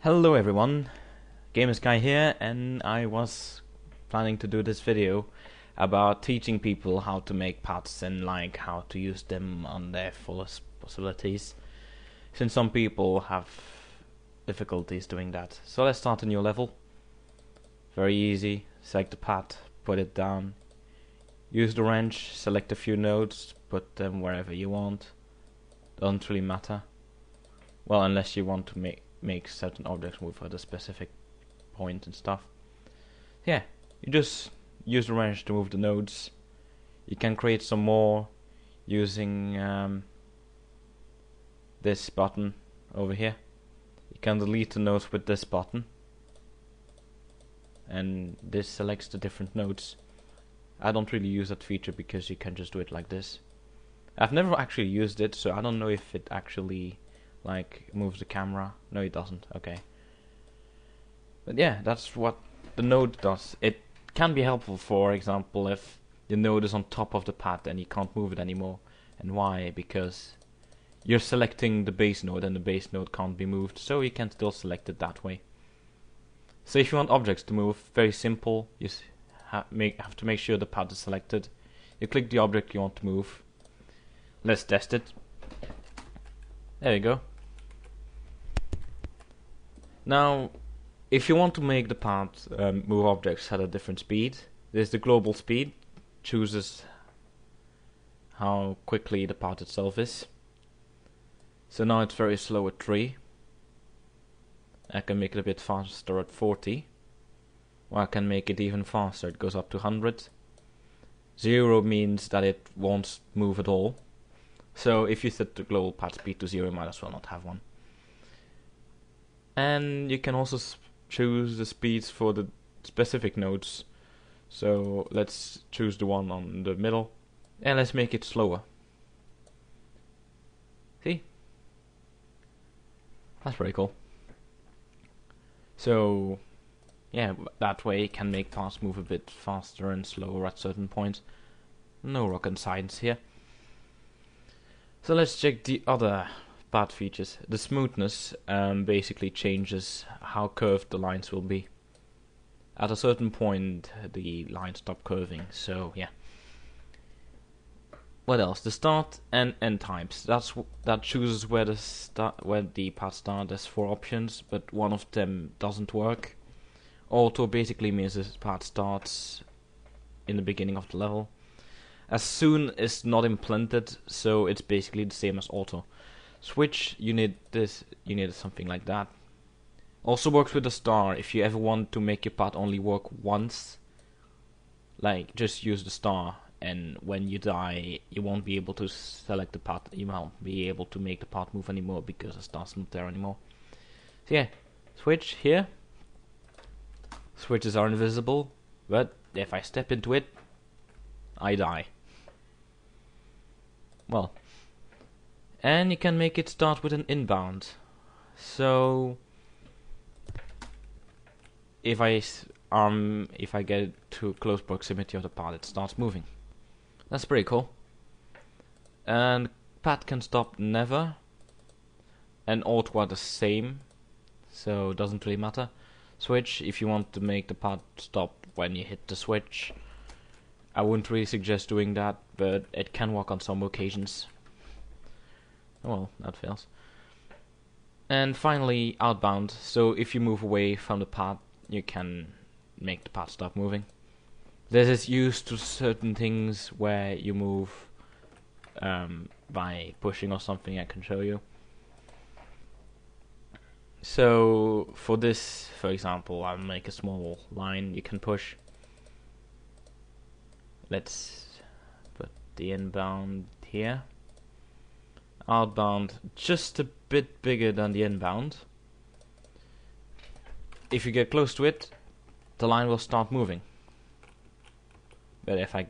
Hello everyone, Gamers Guy here, and I was planning to do this video about teaching people how to make paths and like how to use them on their fullest possibilities, since some people have difficulties doing that. So let's start a new level. Very easy. Select the path, put it down, use the wrench, select a few nodes, put them wherever you want. Doesn't really matter. Well, unless you want to make certain objects move at a specific point and stuff. Yeah, you just use the wrench to move the nodes. You can create some more using this button over here. You can delete the nodes with this button, and this selects the different nodes. I don't really use that feature because you can just do it like this. I've never actually used it, so I don't know if it actually like moves the camera. No, it doesn't. Okay. But yeah, that's what the node does. It can be helpful, for example, if the node is on top of the path and you can't move it anymore. And why? Because you're selecting the base node and the base node can't be moved, so you can still select it that way. So if you want objects to move, very simple. You have to make sure the path is selected. You click the object you want to move. Let's test it. There you go. Now, if you want to make the path move objects at a different speed, there's the global speed. Chooses how quickly the path itself is. So now it's very slow at 3. I can make it a bit faster at 40. Or I can make it even faster. It goes up to 100. 0 means that it won't move at all. So if you set the global path speed to 0, you might as well not have one. And you can also choose the speeds for the specific nodes. So let's choose the one on the middle, and let's make it slower. See? That's pretty cool. So yeah, that way you can make paths move a bit faster and slower at certain points. No rocket science here. So let's check the other path features. The smoothness basically changes how curved the lines will be. At a certain point the lines stop curving, so yeah. What else? The start and end times. That chooses where the path start. There's 4 options, but one of them doesn't work. Auto basically means the path starts in the beginning of the level. As soon is not implemented, so it's basically the same as auto. Switch, you need this, you need something like that. Also works with the star. If you ever want to make your path only work once, like just use the star, and when you die you won't be able to select the path, you won't be able to make the path move anymore because the star's not there anymore. So yeah, switch here. Switches are invisible, but if I step into it, I die. Well, and you can make it start with an inbound. So if I get to close proximity of the path, it starts moving. That's pretty cool. And path can stop never, and auto are the same, so it doesn't really matter. Switch, if you want to make the path stop when you hit the switch. I wouldn't really suggest doing that, but it can work on some occasions. Oh well, that fails. And finally, outbound. So if you move away from the path, you can make the path stop moving. This is used to certain things where you move by pushing or something. I can show you. So for this, for example, I'll make a small line you can push. Let's put the inbound here. Outbound just a bit bigger than the inbound. If you get close to it, the line will start moving. But if I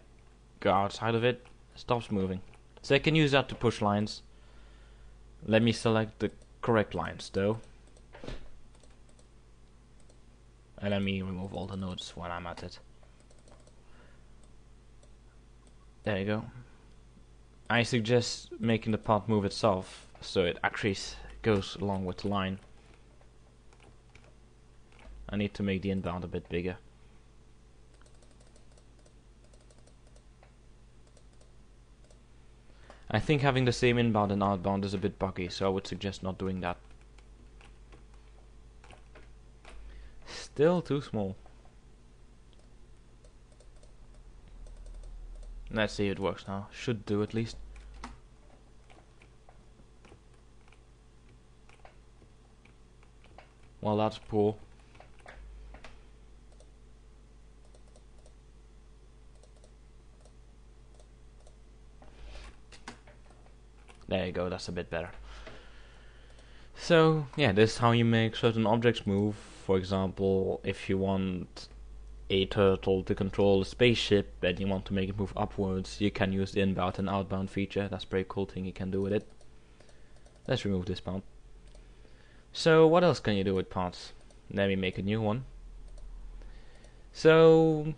go outside of it, it stops moving. So I can use that to push lines. Let me select the correct lines though. And let me remove all the nodes when I'm at it. There you go. I suggest making the path move itself, so it actually goes along with the line. I need to make the inbound a bit bigger. I think having the same inbound and outbound is a bit buggy, so I would suggest not doing that. Still too small. Let's see if it works now. Should do at least. Well, that's poor. There you go, that's a bit better. So, yeah, this is how you make certain objects move. For example, if you want a turtle to control a spaceship and you want to make it move upwards, you can use the inbound and outbound feature. That's a pretty cool thing you can do with it. Let's remove this part. So, what else can you do with parts? Let me make a new one. So,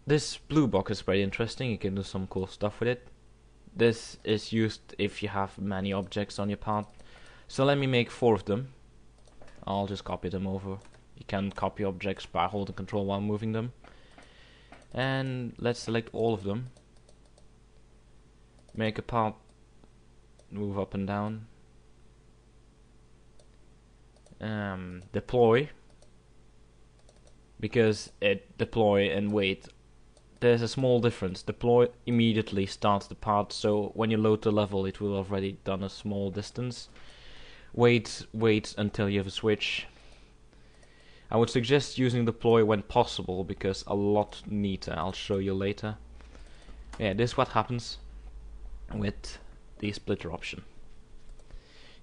this blue box is very interesting. You can do some cool stuff with it. This is used if you have many objects on your part. So let me make 4 of them. I'll just copy them over. You can copy objects by holding control while moving them. And let's select all of them. Make a part move up and down. Deploy. Because deploy and wait, there's a small difference. Deploy immediately starts the part, so when you load the level it will already done a small distance. Wait until you have a switch. I would suggest using deploy when possible because a lot neater. I'll show you later. Yeah, this is what happens with the splitter option.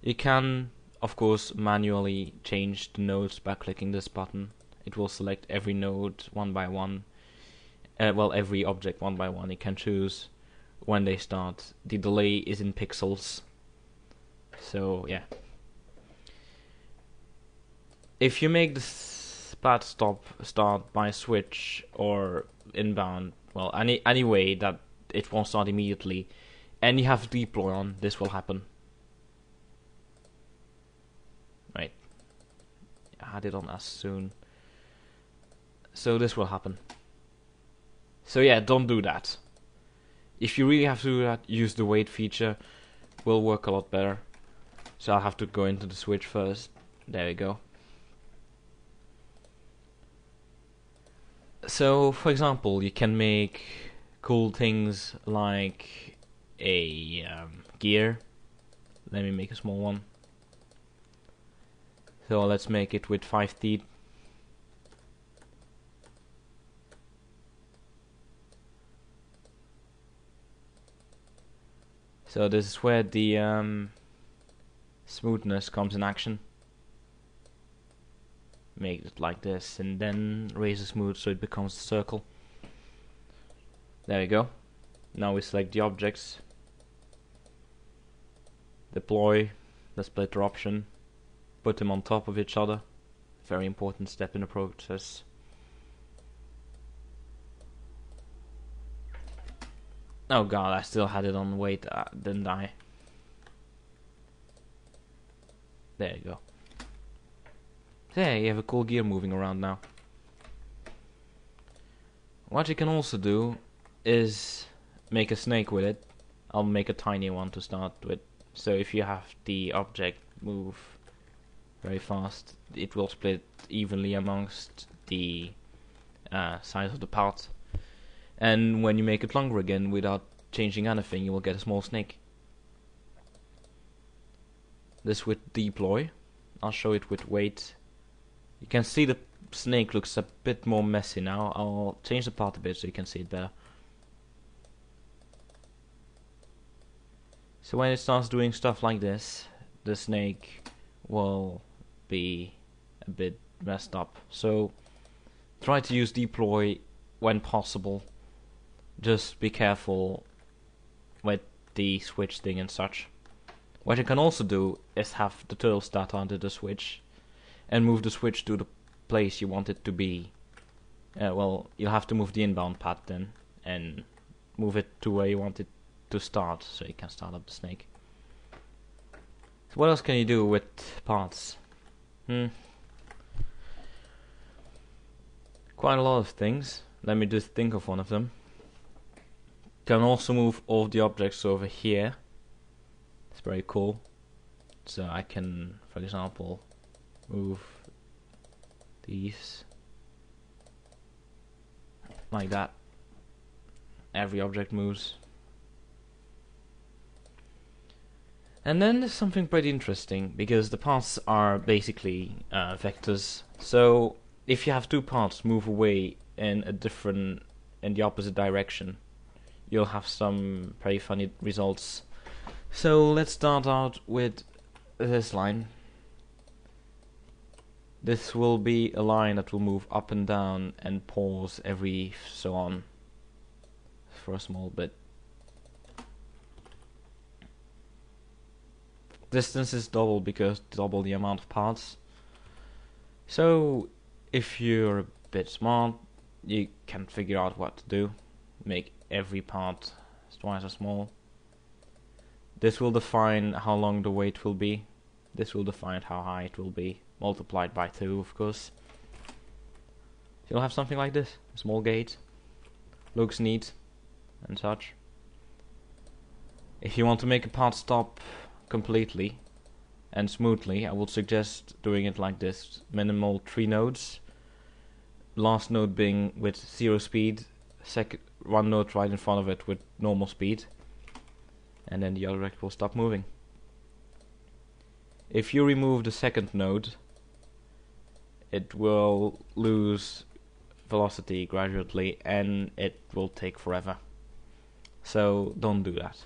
You can of course manually change the nodes by clicking this button. It will select every node one by one. Well, every object one by one. You can choose when they start. The delay is in pixels. So yeah. If you make the part start by switch or inbound, well, any way that it won't start immediately, and you have deploy on, this will happen. Right. I had it on as soon. So this will happen. So yeah, don't do that. If you really have to do that, use the wait feature. Will work a lot better. So I'll have to go into the switch first. There we go. So, for example, you can make cool things like a gear. Let me make a small one. So let's make it with 5 teeth. So this is where the smoothness comes in action. Make it like this and then raise the smooth so it becomes a circle. There we go. Now we select the objects. Deploy the splitter option. Put them on top of each other. Very important step in the process. Oh god, I still had it on wait, didn't I? There you go. There, you have a cool gear moving around now. What you can also do is make a snake with it. I'll make a tiny one to start with. So if you have the object move very fast, it will split evenly amongst the size of the part. And when you make it longer again without changing anything, you will get a small snake. This with deploy. I'll show it with wait. You can see the snake looks a bit more messy now. I'll change the part a bit so you can see it better. So when it starts doing stuff like this, the snake will be a bit messed up. So try to use deploy when possible. Just be careful with the switch thing and such. What you can also do is have the turtle start onto the switch and move the switch to the place you want it to be. Well, you'll have to move the inbound path then and move it to where you want it to start so you can start up the snake. So what else can you do with parts? Quite a lot of things. Let me just think of one of them. Can also move all the objects over here. It's very cool. So I can, for example, move these like that. Every object moves. And then there's something pretty interesting, because the paths are basically vectors. So if you have two paths move away in the opposite direction, you'll have some pretty funny results. So let's start out with this line. This will be a line that will move up and down and pause every so on for a small bit. Distance is double because double the amount of paths. So if you're a bit smart, you can figure out what to do. Make every path twice as small. This will define how long the wait will be. This will define how high it will be, multiplied by 2, of course. You'll have something like this, a small gate. Looks neat and such. If you want to make a path stop completely and smoothly, I would suggest doing it like this. Minimal 3 nodes. Last node being with 0 speed, one node right in front of it with normal speed, and then the other object will stop moving. If you remove the second node, it will lose velocity gradually and it will take forever. So don't do that.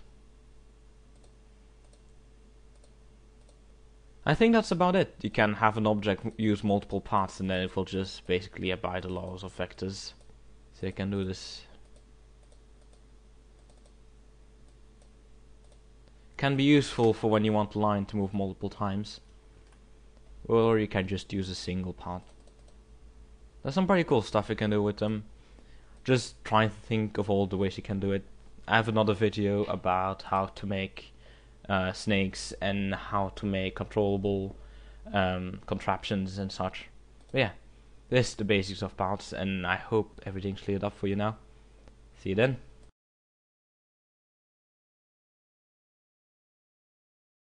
I think that's about it. You can have an object use multiple paths and then it will just basically abide the laws of vectors. So you can do this. Can be useful for when you want a line to move multiple times. Or you can just use a single path. There's some pretty cool stuff you can do with them. Just try and think of all the ways you can do it. I have another video about how to make snakes and how to make controllable contraptions and such. But yeah, this is the basics of paths, and I hope everything's cleared up for you now. See you then.